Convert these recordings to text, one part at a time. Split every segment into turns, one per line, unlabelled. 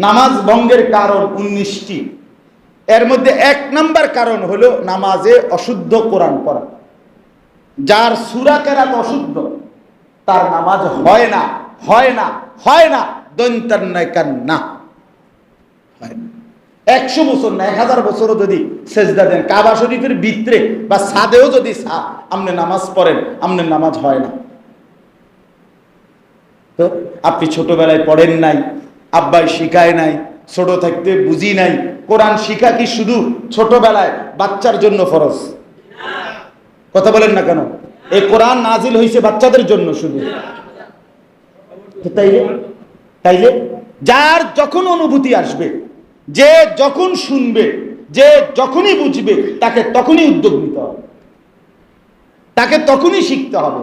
নামাজ ভঙ্গের কারণ 19টি। এর মধ্যে 1 নাম্বার কারণ হলো নামাজে অশুদ্ধ কোরআন পড়া। যার সূরা কেরাত অশুদ্ধ তার নামাজ হয় না, হয় না, হয় না, দন্তান্নয় কান্না হয় না। 100 বছর না 1000 বছরও যদি সেজদা দেন, কাবা শরীফের ভিতরে বা ছাদেও যদি আপনি নামাজ পড়েন, আপনার নামাজ হয় না। তো আপনি ছোটবেলায় পড়েন নাই, আব্বাই শিখায় নাই, ছোট থাকতে বুঝি নাই। কোরআন শিখা কি শুধু ছোটবেলায় বাচ্চার জন্য ফরজ? কথা বলেন না কেন? এই কোরআন নাজিল হয়েছে বাচ্চাদের জন্য শুধু। তাইলে যার যখন অনুভূতি আসবে, যে যখন শুনবে, যে যখনই বুঝবে, তাকে তখনই উদ্যোগ নিতে হবে, তাকে তখনই শিখতে হবে।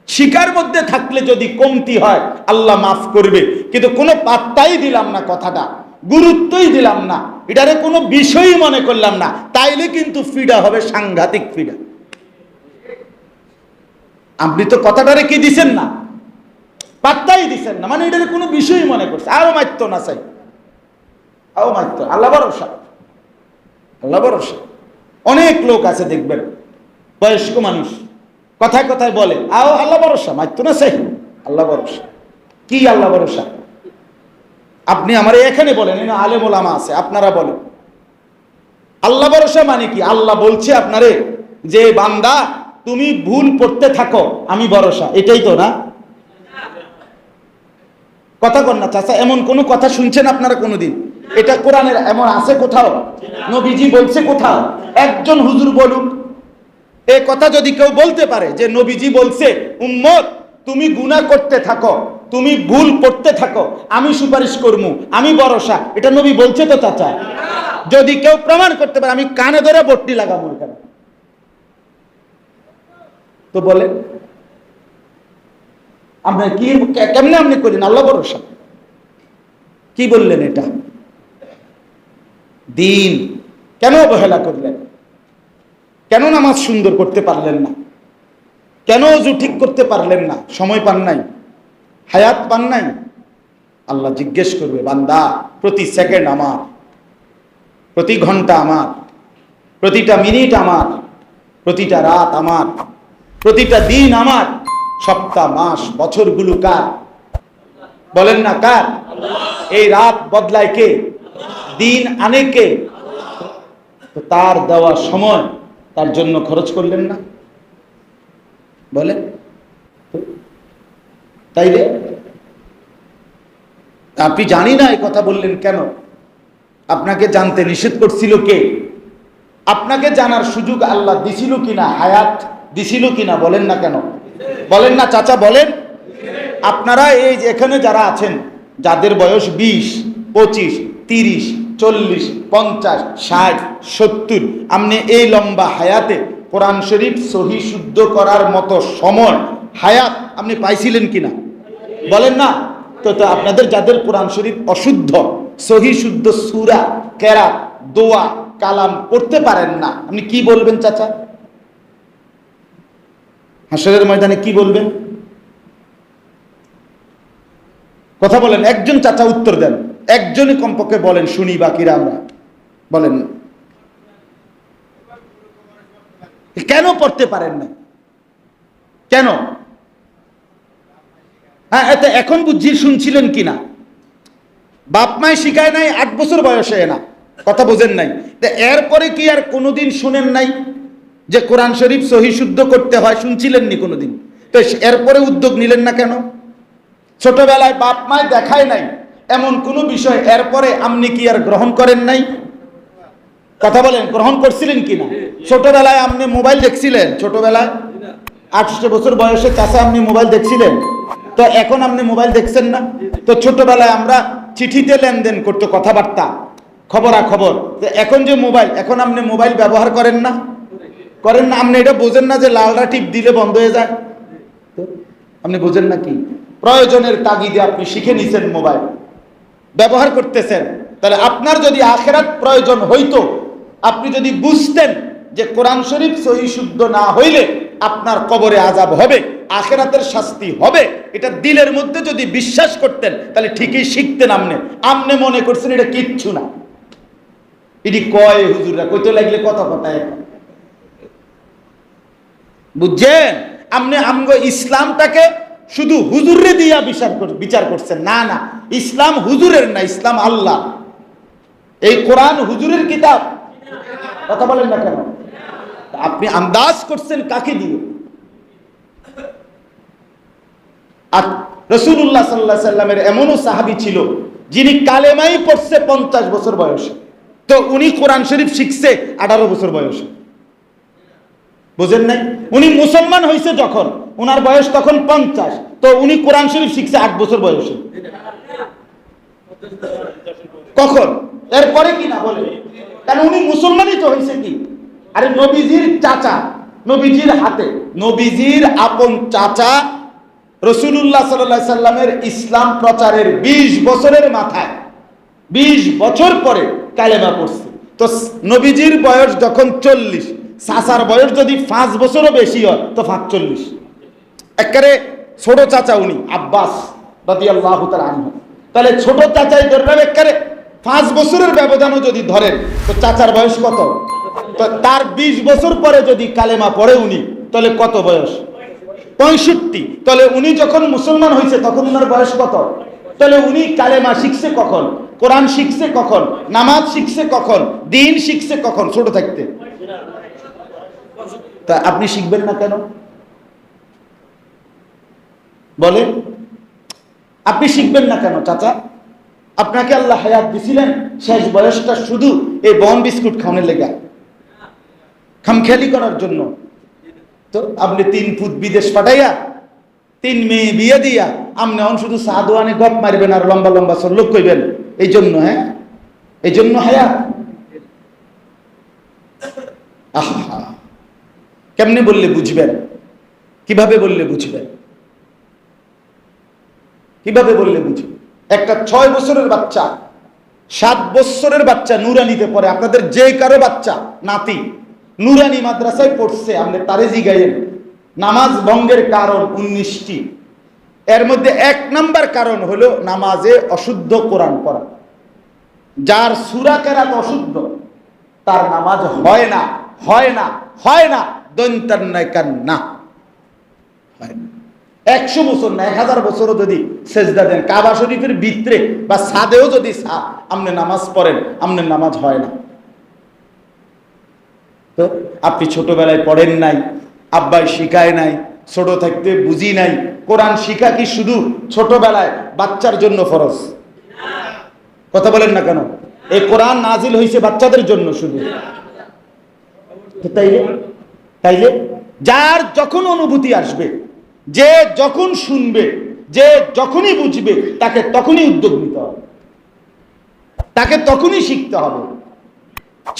শিকার মধ্যে থাকলে যদি কমতি হয় আল্লাহ মাফ করবে, কিন্তু কোনো পাত্তাই দিলাম না, কথাটা গুরুত্বই দিলাম না, এটারে কোনো বিষয়ই মনে করলাম না, তাইলে কিন্তু ফিডা হবে সাংঘাতিক ফিডা। আপনি তো কথাটারে কি দিছেন না, পাত্তাই দিছেন না, মানে এটারে কোনো বিষয়ই মনে করছে, আরো মারতো না চাই, আরো মারতো। আল্লাহ ভরসা, আল্লাহ ভরসা। অনেক লোক আছে দেখবেন, বয়স্ক মানুষ কথায় কথায় বলে আও আল্লাহ ভরসা, মারতো না চাই, আল্লাহ ভরসা। কি আল্লাহ ভরসা? আপনি আমার এখানে বলেন, আলেম ওলামা আছে, আপনারা বলেন আল্লাহ ভরসা মানে কি? আল্লাহ বলছে আপনারে যে বান্দা তুমি ভুল পড়তে থাকো, আমি ভরসা, এটাই তো না? কথা কন না চাচা, এমন কোন কথা শুনছেন আপনারা কোনোদিন? এটা কোরআনের এমন আছে কোথাও? নবীজি বলছে কোথাও? একজন হুজুর বলুন। এই কথা যদি কেউ বলতে পারে যে নবীজি বলছে উম্মত তুমি গুনাহ করতে থাকো, তুমি ভুল পড়তে থাকো, আমি সুপারিশ করবো, আমি ভরসা, এটা নবী বলছে তো চাচা? যদি কেউ প্রমাণ করতে পারে আমি কানে ধরে বট্টি লাগাবো এখানে। তো বলে আপনি কি কেমনে আপনি করেন আল্লাহ ভরসা? কি বললেন এটা? দিন কেন অবহেলা করলেন? কেন নামাজ সুন্দর করতে পারলেন না? কেন ওযু ঠিক করতে পারলেন না? সময় পান নাই, হায়াত পান নাই? আল্লাহ জিজ্ঞেস করবে বান্দা প্রতি সেকেন্ড আমার, প্রতি ঘন্টা আমার, প্রতিটা মিনিট আমার, প্রতিটা রাত আমার, প্রতিটা দিন আমার, সপ্তাহ মাস বছরগুলো কার? বলেন না কার? এই রাত বদলায় কে? দিন আনে কে? তো তার দেওয়া সময় তার জন্য খরচ করলেন না? বলে তাইলে আপনি জানি না এই কথা বললেন কেন? আপনাকে জানতে নিষেধ করছিল কে? আপনাকে জানার সুযোগ আল্লাহ দিছিল কিনা? হায়াত দিছিল কিনা? বলেন না কেন? বলেন না চাচা, বলেন। আপনারা এই যে এখানে যারা আছেন, যাদের বয়স 20, 25, 30, 40, 50, 60, 70, আপনি এই লম্বা হায়াতে কোরআন শরীফ সহি শুদ্ধ করার মতো সময় হায়াত আপনি পাইছিলেন কিনা? বলেন না। তো আপনাদের যাদের কোরআন শরীফ অশুদ্ধ, সহি শুদ্ধ সূরা, কেরাত, দোয়া, কালাম পড়তে পারেন না, আপনি কি বলবেন চাচা? হাসরের ময়দানে কি বলবেন? কথা বলেন, একজন চাচা উত্তর দেন, একজনই কমপক্ষে বলেন, শুনি, বাকিরা আমরা বলেন। কেন পড়তে পারেন না? কেন? হ্যাঁ, এতে এখন বুঝি শুনছিলেন কিনা? বাপ মায় শিখায় নাই, 8 বছর বয়সে না, কথা বোঝেন নাই। এরপরে কি আর কোনোদিন শুনেন নাই যে কোরআন শরীফ সহি শুদ্ধ করতে হয়? শুনছিলেন নি কোনোদিন? তো এরপরে উদ্যোগ নিলেন না কেন? ছোটবেলায় বাপ মায় দেখায় নাই এমন কোনো বিষয়, এরপরে আপনি কি আর গ্রহণ করেন নাই? কথা বলেন, গ্রহণ করছিলেন কিনা? ছোটবেলায় আপনি মোবাইল দেখছিলেন? ছোটবেলায় 8 বছর বয়সে চাচা আপনি মোবাইল দেখছিলেন? তো এখন আপনি মোবাইল দেখছেন না? তো ছোটবেলায় আমরা চিঠিতে লেনদেন করতো, কথাবার্তা, খবরাখবর। এখন যে মোবাইল, এখন আপনি মোবাইল ব্যবহার করেন না? করেন না? আপনি এটা বোঝেন না যে লালটা টিপ দিলে বন্ধ হয়ে যায়? আপনি বোঝেন না কি? প্রয়োজনের তাগিদে আপনি শিখে নিছেন মোবাইল, ব্যবহার করতেছেন। তাহলে আপনার যদি আখিরাত প্রয়োজন হইতো, আপনি যদি বুঝতেন যে কোরআন শরীফ সহি শুদ্ধ না হইলে আপনার কবরে আযাব হবে, আখিরাতের শাস্তি হবে, এটা দিলের মধ্যে যদি বিশ্বাস করতেন তাহলে ঠিকই শিখতেন। আমনে মনে করছেন এটা কিচ্ছু না। এটি কয় হুজুররা কইতে লাগলে কথা বুঝছেন? আপনি আমগো ইসলামটাকে শুধু হুজুরে দিয়া বিচার করছেন। না না, ইসলাম হুজুরের না, ইসলাম আল্লাহ। এই কোরআন হুজুরের কিতাব। কথা বলেন না কেন? আপনি আন্দাজ করছেন কাকে দিয়ে? আর রাসূলুল্লাহ সাল্লাল্লাহু আলাইহি সাল্লামের এমনও সাহাবী ছিল যিনি কালেমাই পড়ছে 50 বছর বয়সে, তো উনি কোরআন শরীফ শিখছে 18 বছর বয়সে। বুঝেন নাই? উনি মুসলমান হয়েছে যখন, ওনার বয়স তখন 50, তো উনি কোরআন শরীফ শিখছে 8 বছর বয়সে। কখন? এরপরে কি না বলে? কারণ উনি মুসলমানই তো হয়েছে কি। আরে নবীজির চাচা, নবীজির হাতে, নবীজির আপন চাচা রাসূলুল্লাহ সাল্লাল্লাহু আলাইহি সাল্লামের ইসলাম প্রচারের 20 বছরের মাথায়, 20 বছর পরে কালেমা পড়ছে। তো নবীজির বয়স যখন 40, চাচার বয়স যদি 5 বছরও বেশি হয় তো 45। একেবারে ছোট চাচা উনি, আব্বাস রাদিয়াল্লাহু তাআলা আনহু। তাহলে ছোট চাচাই ধরবেন, একেবারে 5 বছরের ব্যবধানও যদি ধরেন তো চাচার বয়স কত? তো তার 20 বছর পরে যদি কালেমা পড়ে উনি, তাহলে কত বয়স? 65। তাহলে উনি যখন মুসলমান হয়েছে তখন ওনার বয়স কত? তাহলে উনি কালেমা শিখছে কখন? কোরআন শিখছে কখন? নামাজ শিখছে কখন? দিন শিখছে কখন? ছোট থাকতে। তা আপনি শিখবেন না কেন বলেন? আপনি শিখবেন না কেন চাচা? আপনাকে আল্লাহ হায়াত দিছিলেন শেষ বয়সটা শুধু এই বন বিস্কুট খাওয়ানোর লেগে, খামখেয়ালি করার জন্য। তো আপনি 3 ফুট বিদেশ পাঠাইয়া 3 মেয়ে বিয়ে দিয়া আপনি এখন শুধু সাদওয়ানে গপ মারবেন আর লম্বা লম্বা লোক কইবেন, এই জন্য? হ্যাঁ, এই জন্য হায়াত? আহা, কেমনে বললে বুঝবেন? কিভাবে বললে বুঝবেন? কিভাবে বললে বুঝবেন? একটা 6 বছরের বাচ্চা, 7 বছরের বাচ্চা নুরানিতে পড়ে, আপনাদের যে কারো বাচ্চা নাতি নুরানি মাদ্রাসায় পড়ছে, আপনি তারে জিগাইয়েন নামাজ ভঙ্গের কারণ 19টি। এর মধ্যে 1 নাম্বার কারণ হলো নামাজে অশুদ্ধ কোরআন পড়া। যার সূরা কেরাত অশুদ্ধ তার নামাজ হয় না, হয় না, হয় না, দন্তান্নাইকান্না হয় না। 100 বছর না, 1000 বছরও যদি সেজদা দেন, কাবা শরীফের ভিতরে বা ছাদেও যদি আপনি নামাজ পড়েন, আপনার নামাজ হয় না। তো আপনি ছোটবেলায় পড়েন নাই, আব্বাই শিখায় নাই, ছোট থাকতে বুঝি নাই। কোরআন শিখা কি শুধু ছোটবেলায় বাচ্চার জন্য ফরজ? কথা বলেন না কেন? এই কোরআন নাজিল হয়েছে বাচ্চাদের জন্য শুধু। তাইলে যার যখন অনুভূতি আসবে, যে যখন শুনবে, যে যখনই বুঝবে, তাকে তখনই উদ্যোগ নিতে হবে, তাকে তখনই শিখতে হবে।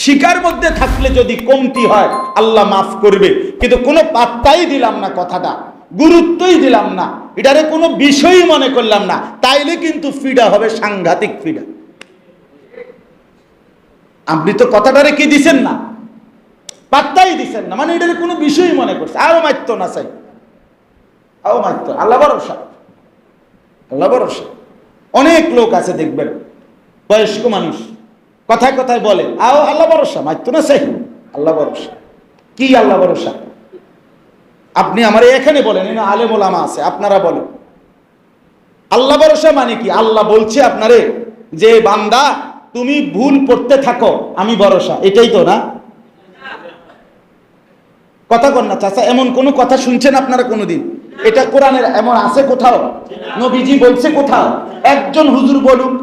শিকার মধ্যে থাকলে যদি কমতি হয় আল্লাহ মাফ করবে, কিন্তু কোনো পাত্তাই দিলাম না, কথাটা গুরুত্বই দিলাম না, এটারে কোনো বিষয়ই মনে করলাম না, তাইলে কিন্তু ফিডা হবে সাংঘাতিক ফিডা। আপনি তো কথাটারে কি দিছেন না, পাত্তাই দিছেন না, মানে এটারে কোনো বিষয়ই মনে করছে, আরো মারতো না চাই, আরো মারতো। আল্লাহ ভরসা, আল্লাহ ভরসা। অনেক লোক আছে দেখবেন, বয়স্ক মানুষ কথায় কথায় বলে আও আল্লাহ ভরসা, মারতো না চাই, আল্লাহ ভরসা। কি আল্লাহ ভরসা? আপনি আমার এখানে বলেন, এখানে আলেম ওলামা আছে, আপনারা বলেন আল্লাহ ভরসা মানে কি? আল্লাহ বলছে আপনারে যে বান্দা তুমি ভুল পড়তে থাকো, আমি ভরসা, এটাই তো না? কথা কন না চাচা, এমন কোন কথা শুনছেন আপনারা কোনোদিন? এটা কোরআনের এমন আছে কোথাও? নবীজি বলছে কোথাও? একজন হুজুর বলুক।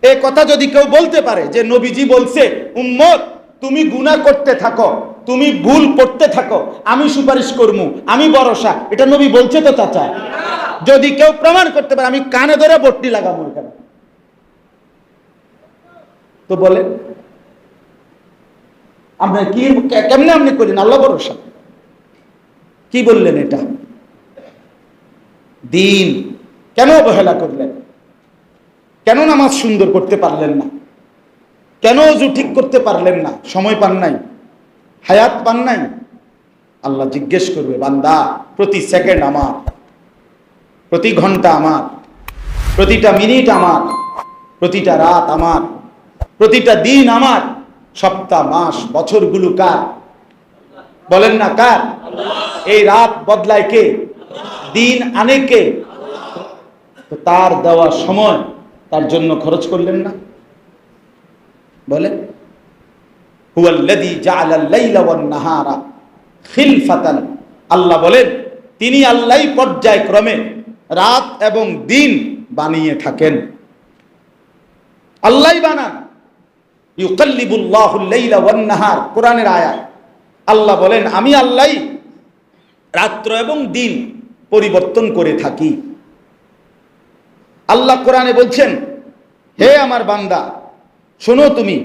এই কথা যদি কেউ বলতে পারে যে নবীজি বলছে উম্মত তুমি গুনাহ করতে থাকো, তুমি ভুল পড়তে থাকো, আমি সুপারিশ করবো, আমি ভরসা, এটা নবী বলছে তো চাচা? যদি কেউ প্রমাণ করতে পারে আমি কানে ধরে বট্টি লাগাবো এখানে। তো বলে আপনি কি কেমনে আপনি করলেন আল্লাহ ভরসা? কি বললেন এটা? দিন কেন অবহেলা করলেন? কেন নামাজ সুন্দর করতে পারলেন না? কেন ওযু ঠিক করতে পারলেন না? সময় পান নাই? হায়াত পান নাই? আল্লাহ জিজ্ঞেস করবে, বান্দা প্রতি সেকেন্ড আমার, প্রতি ঘন্টা আমার, প্রতিটা মিনিট আমার, প্রতিটা রাত আমার, প্রতিটা দিন আমার, সপ্তাহ মাস বছরগুলো কার? বলেন না কার? এই রাত বদলায় কে? দিন আনে কে? তো তার দেওয়া সময় তার জন্য খরচ করলেন না? বলেন, হুয়াল্লাযী জাআলাল লাইলা ওয়ান নাহারা খিলফাতান, আল্লাহ বলেন তিনি আল্লাহই পর্যায়ক্রমে রাত এবং দিন বানিয়ে থাকেন। আল্লাহই বানান। ইউকাল্লিবুল্লাহুল লাইলা ওয়ান নাহার, কোরআনের আয়াত। আল্লাহ বলেন আমি আল্লাহই রাত্র এবং দিন পরিবর্তন করে থাকি। আল্লাহ কোরআনে বলছেন, হে আমার বান্দা শোনো তুমি,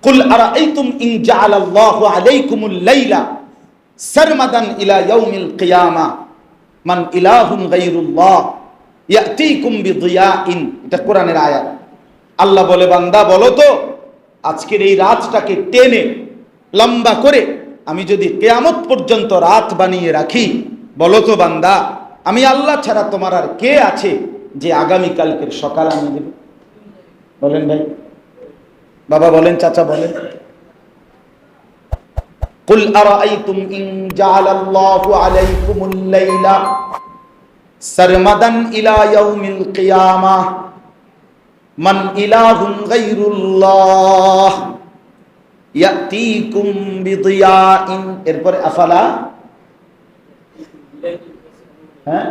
কুল আরাআইতুম ইন জাআলাল্লাহু আলাইকুমুল লাইলা সারমাদান ইলা ইয়াউমিল কিয়ামা মান ইলাহুন গায়রুল্লাহ ইয়াতিকুম বিদিয়াইন। এটা কোরআনের আয়াত। আল্লাহ বলে, বান্দা বলো তো, আজকের এই রাতটাকে টেনে লম্বা করে আমি যদি কিয়ামত পর্যন্ত রাত বানিয়ে রাখি, বলো তো বান্দা, আমি আল্লাহ ছাড়া তোমার আর কে আছে যে আগামী কালকের সকাল আনিয়ে দেবে? বলেন ভাই, বাবা বলেন, চাচা বলেন। কুল আরাআইতুম ইন জাআলাল্লাহু আলাইকুমুল লাইলা সারমাদান ইলা ইয়াউমিল কিয়ামাহ মান ইলাহুন গায়রুল্লাহ ইয়াতিকুম বিদিয়াইন। এরপরে আফালা, হ্যাঁ